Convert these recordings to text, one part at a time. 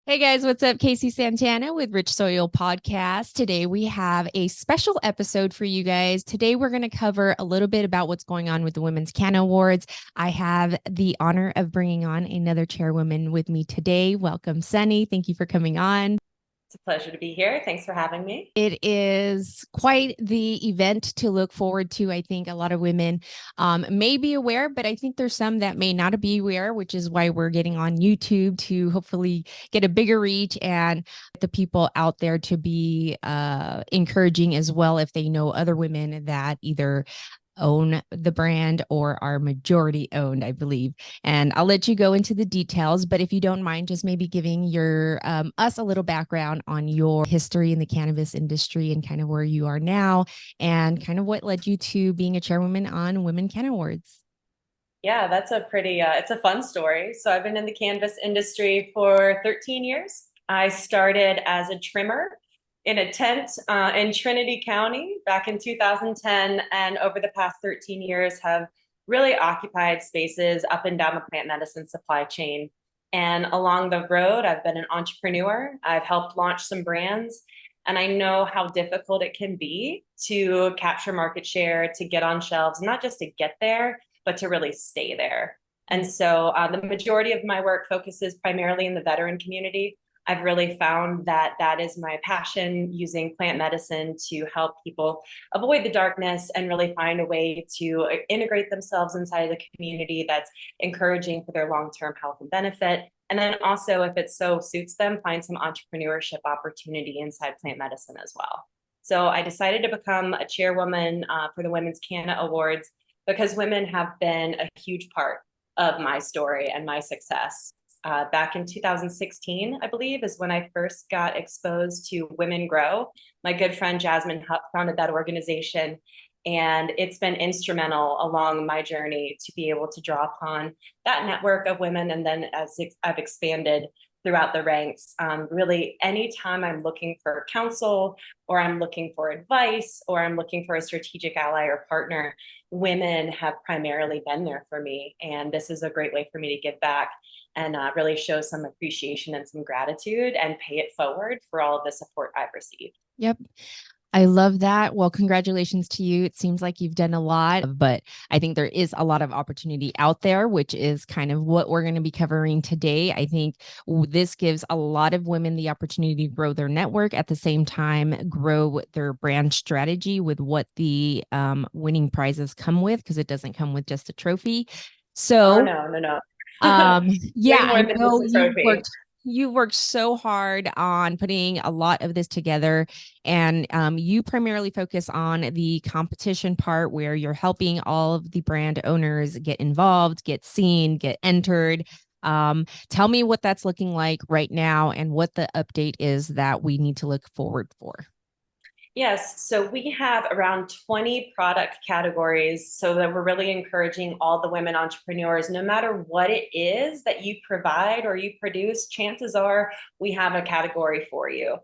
Hey guys, what's up? Casey Santana with Rich Soil Podcast. Today we have a special episode for you guys. Today we're going to cover a little bit about what's going on with the Women's Canna Awards. I have the honor of bringing on another chairwoman with me today. Welcome, Sunny. Thank you for coming on. It's a pleasure to be here. Thanks for having me. It is quite the event to look forward to. I think a lot of women may be aware, but I think there's some that may not be aware, which is why we're getting on YouTube to hopefully get a bigger reach and the people out there to be encouraging as well if they know other women that either own the brand or are majority owned, I believe. And I'll let you go into the details, but if you don't mind, just maybe giving your us a little background on your history in the cannabis industry and kind of where you are now, and kind of what led you to being a chairwoman on Women Canna Awards. Yeah, that's a pretty, it's a fun story. So I've been in the cannabis industry for 13 years. I started as a trimmer in a tent in Trinity County back in 2010, and over the past 13 years have really occupied spaces up and down the plant medicine supply chain. And along the road, I've been an entrepreneur. I've helped launch some brands, and I know how difficult it can be to capture market share, to get on shelves, not just to get there, but to really stay there. And so the majority of my work focuses primarily in the veteran community. I've really found that that is my passion, using plant medicine to help people avoid the darkness and really find a way to integrate themselves inside the community that's encouraging for their long-term health and benefit. And then also, if it so suits them, find some entrepreneurship opportunity inside plant medicine as well. So I decided to become a chairwoman for the Women's Canna Awards because women have been a huge part of my story and my success. Back in 2016, I believe, is when I first got exposed to Women Grow. My good friend Jasmine Hupp founded that organization, and it's been instrumental along my journey to be able to draw upon that network of women. And then as I've expanded throughout the ranks, really anytime I'm looking for counsel or I'm looking for advice or I'm looking for a strategic ally or partner, women have primarily been there for me. And this is a great way for me to give back and really show some appreciation and some gratitude and pay it forward for all of the support I've received. Yep. I love that. Well, congratulations to you. It seems like you've done a lot, but I think there is a lot of opportunity out there, which is kind of what we're going to be covering today. I think this gives a lot of women the opportunity to grow their network, at the same time, grow their brand strategy with what the winning prizes come with, because it doesn't come with just a trophy. Oh, So, no, no, no. yeah, Way I more than know just a trophy. you worked so hard on putting a lot of this together, and you primarily focus on the competition part where you're helping all of the brand owners get involved, get seen, get entered. Tell me what that's looking like right now and what the update is that we need to look forward for. Yes, so we have around 20 product categories so that we're really encouraging all the women entrepreneurs, no matter what it is that you provide or you produce, chances are we have a category for you.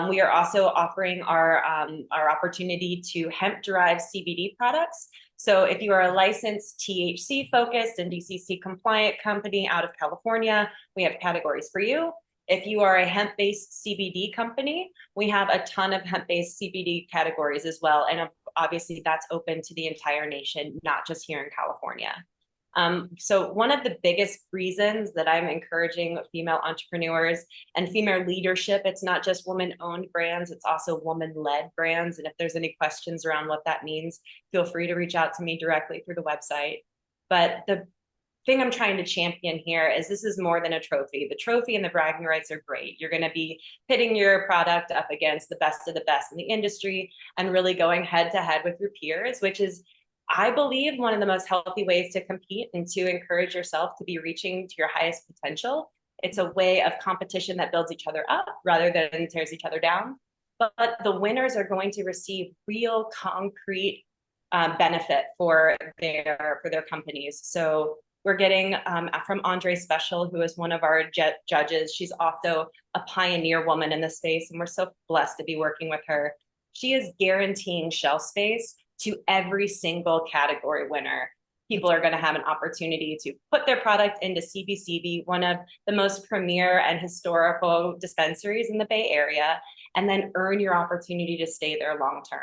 We are also offering our opportunity to hemp derived CBD products. So if you are a licensed THC focused and DCC compliant company out of California, we have categories for you. If you are a hemp based CBD company, we have a ton of hemp-based CBD categories as well. And obviously that's open to the entire nation, not just here in California. So one of the biggest reasons that I'm encouraging female entrepreneurs and female leadership, it's not just woman-owned brands, it's also woman-led brands. And if there's any questions around what that means, feel free to reach out to me directly through the website. But the thing I'm trying to champion here is this is more than a trophy. The trophy and the bragging rights are great. You're going to be pitting your product up against the best of the best in the industry and really going head to head with your peers, which is, I believe, one of the most healthy ways to compete and to encourage yourself to be reaching to your highest potential. It's a way of competition that builds each other up rather than tears each other down. But the winners are going to receive real concrete benefit for their companies. So we're getting from Andre Special, who is one of our judges. She's also a pioneer woman in the space, and we're so blessed to be working with her. She is guaranteeing shelf space to every single category winner. people are going to have an opportunity to put their product into CBCB, one of the most premier and historical dispensaries in the Bay Area, and then earn your opportunity to stay there long term.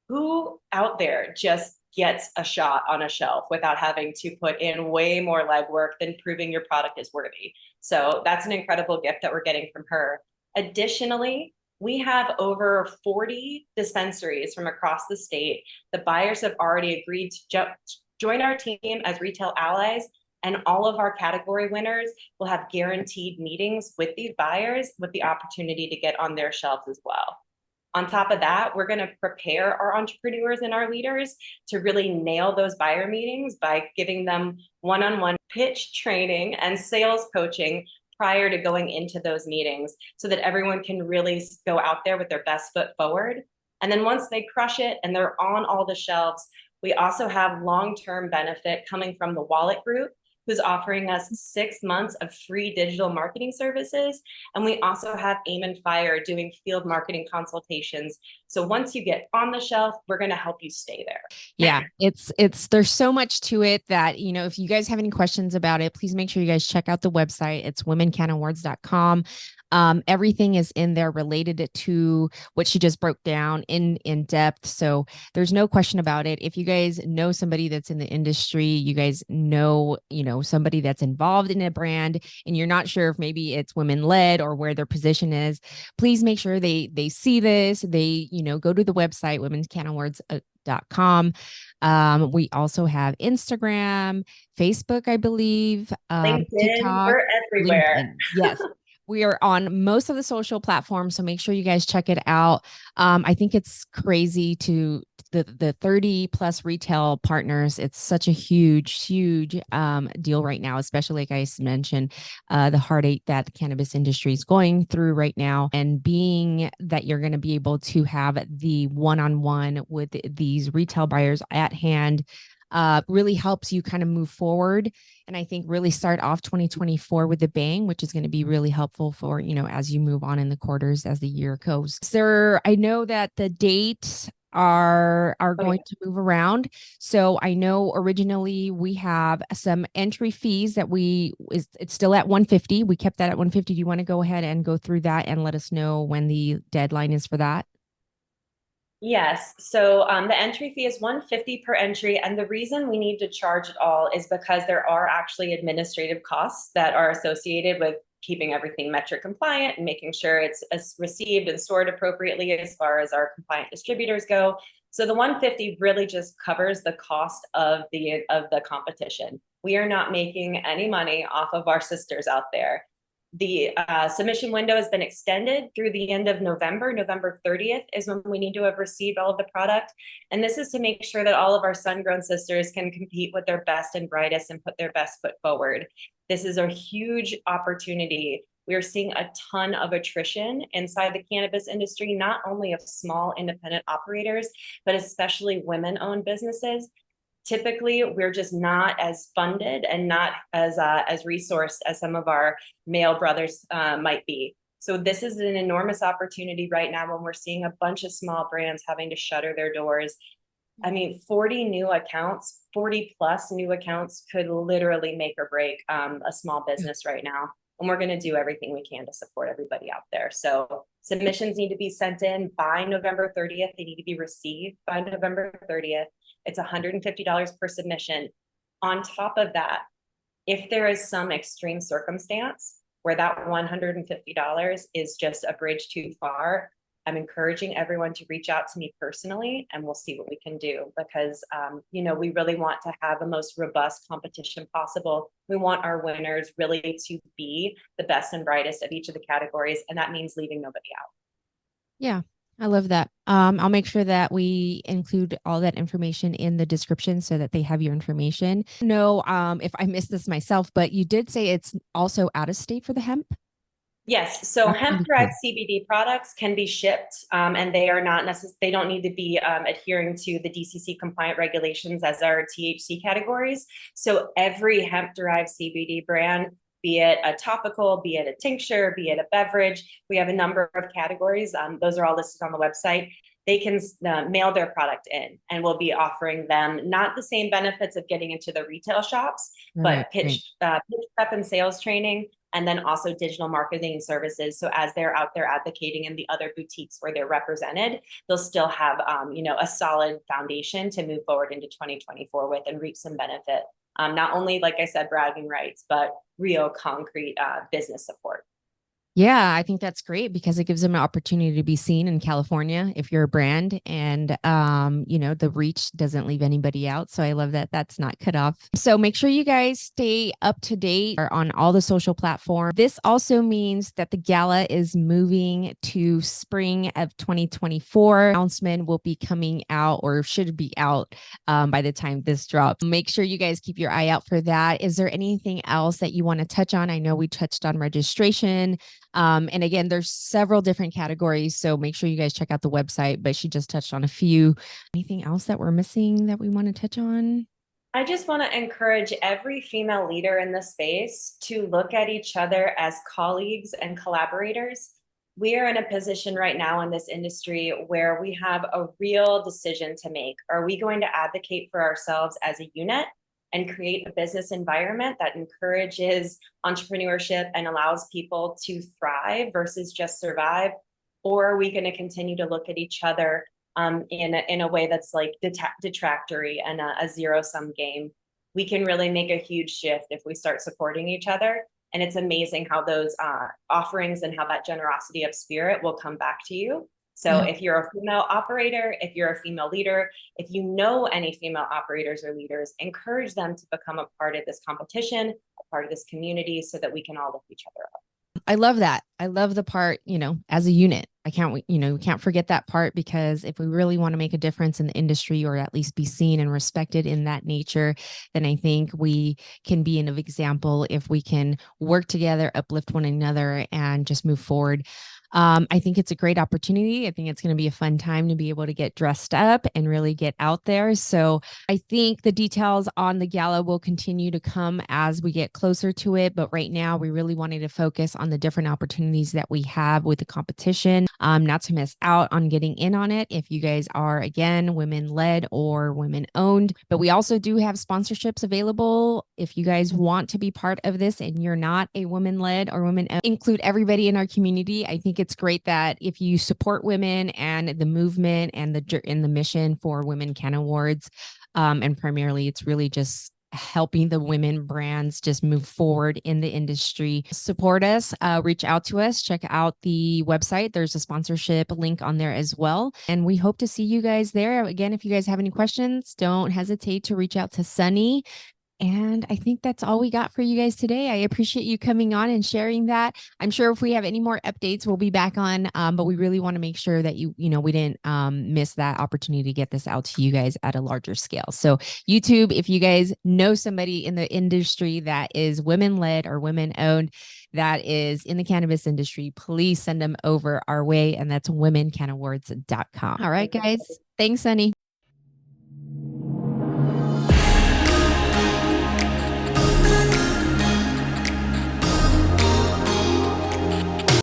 Who out there just gets a shot on a shelf without having to put in way more legwork than proving your product is worthy? So that's an incredible gift that we're getting from her. Additionally, we have over 40 dispensaries from across the state. The buyers have already agreed to join our team as retail allies, and all of our category winners will have guaranteed meetings with these buyers with the opportunity to get on their shelves as well. On top of that, we're going to prepare our entrepreneurs and our leaders to really nail those buyer meetings by giving them one-on-one pitch training and sales coaching prior to going into those meetings so that everyone can really go out there with their best foot forward. And then once they crush it and they're on all the shelves, we also have long-term benefit coming from the Wallet Group, who's offering us 6 months of free digital marketing services. And we also have Aim and Fire doing field marketing consultations. So once you get on the shelf, we're going to help you stay there. Yeah, there's so much to it that, if you guys have any questions about it, please make sure you guys check out the website. It's womencanawards.com. Everything is in there related to what she just broke down in depth. So there's no question about it. If you guys know somebody that's in the industry, you guys know, somebody that's involved in a brand, and you're not sure if maybe it's women led or where their position is, please make sure they see this. They, go to the website, womencanawards.com. We also have Instagram, Facebook, I believe, LinkedIn, TikTok, we're everywhere. LinkedIn. Yes. We are on most of the social platforms, so make sure you guys check it out. I think it's crazy to the 30 plus retail partners. It's such a huge deal right now, especially like I mentioned, the heartache that the cannabis industry is going through right now, and being that you're going to be able to have the one-on-one with these retail buyers at hand really helps you kind of move forward. And I think really start off 2024 with a bang, which is going to be really helpful for, as you move on in the quarters as the year goes. Sir, I know that the dates are going to move around. So I know originally we have some entry fees that it's still at 150. We kept that at 150. Do you want to go ahead and go through that and let us know when the deadline is for that? Yes. So the entry fee is 150 per entry. And the reason we need to charge it all is because there are actually administrative costs that are associated with keeping everything metric compliant and making sure it's received and stored appropriately as far as our compliant distributors go. So the 150 really just covers the cost of the competition. We are not making any money off of our sisters out there. The submission window has been extended through the end of November. November 30th is when we need to have received all of the product. And this is to make sure that all of our sun-grown sisters can compete with their best and brightest and put their best foot forward. This is a huge opportunity. We are seeing a ton of attrition inside the cannabis industry, not only of small independent operators, but especially women-owned businesses. Typically, we're just not as funded and not as resourced as some of our male brothers might be. So this is an enormous opportunity right now when we're seeing a bunch of small brands having to shutter their doors. I mean, 40 new accounts, 40 plus new accounts could literally make or break a small business right now. And we're going to do everything we can to support everybody out there. So submissions need to be sent in by November 30th. They need to be received by November 30th. It's $150 per submission. On top of that, if there is some extreme circumstance where that $150 is just a bridge too far, I'm encouraging everyone to reach out to me personally, and we'll see what we can do, because we really want to have the most robust competition possible. We want our winners really to be the best and brightest of each of the categories, and that means leaving nobody out. Yeah, I love that. I'll make sure that we include all that information in the description so that they have your information. No, if I missed this myself, but you did say it's also out of state for the hemp. Yes, so hemp-derived CBD products can be shipped, and they are not they don't need to be adhering to the DCC compliant regulations as our THC categories. So every hemp-derived CBD brand, be it a topical, be it a tincture, be it a beverage, we have a number of categories. Those are all listed on the website. they can mail their product in, and we'll be offering them not the same benefits of getting into the retail shops, Right, but right. pitch prep and sales training, and then also digital marketing services. So as they're out there advocating in the other boutiques where they're represented, they'll still have, a solid foundation to move forward into 2024 with and reap some benefit. Not only, like I said, bragging rights, but real concrete business support. Yeah, I think that's great because it gives them an opportunity to be seen in California if you're a brand, and the reach doesn't leave anybody out. So I love that that's not cut off. So make sure you guys stay up to date on all the social platforms. This also means that the gala is moving to spring of 2024. Announcement will be coming out, or should be out, by the time this drops. Make sure you guys keep your eye out for that. Is there anything else that you want to touch on? I know we touched on registration. And again, there's several different categories, so make sure you guys check out the website, but she just touched on a few. Anything else that we're missing that we want to touch on? I just want to encourage every female leader in the space to look at each other as colleagues and collaborators. We are in a position right now in this industry where we have a real decision to make. Are we going to advocate for ourselves as a unit and create a business environment that encourages entrepreneurship and allows people to thrive versus just survive? Or are we going to continue to look at each other in a way that's like detractory and a zero sum game? We can really make a huge shift if we start supporting each other. And it's amazing how those offerings and how that generosity of spirit will come back to you. So Yeah. if you're a female operator, if you're a female leader, if you know any female operators or leaders, encourage them to become a part of this competition, a part of this community, so that we can all lift each other up. I love that. I love the part, as a unit. I can't, we can't forget that part, because if we really want to make a difference in the industry, or at least be seen and respected in that nature, then I think we can be an example if we can work together, uplift one another, and just move forward. I think it's a great opportunity. I think it's going to be a fun time to be able to get dressed up and really get out there. So I think the details on the gala will continue to come as we get closer to it. But right now, we really wanted to focus on the different opportunities that we have with the competition, not to miss out on getting in on it if you guys are, again, women led or women owned. But we also do have sponsorships available if you guys want to be part of this and you're not a woman led or women owned. Include everybody in our community. I think it's great that if you support women and the movement and the mission for Women Canna Awards, and primarily it's really just helping the women brands just move forward in the industry. Support us, reach out to us, check out the website. There's a sponsorship link on there as well. And we hope to see you guys there. Again, if you guys have any questions, don't hesitate to reach out to Sunny. And I think that's all we got for you guys today. I appreciate you coming on and sharing that. I'm sure if we have any more updates, we'll be back on. But we really want to make sure that we didn't miss that opportunity to get this out to you guys at a larger scale. So YouTube, if you guys know somebody in the industry that is women led or women owned, that is in the cannabis industry, please send them over our way. And that's womencannawards.com. All right, guys. Thanks, Sunny.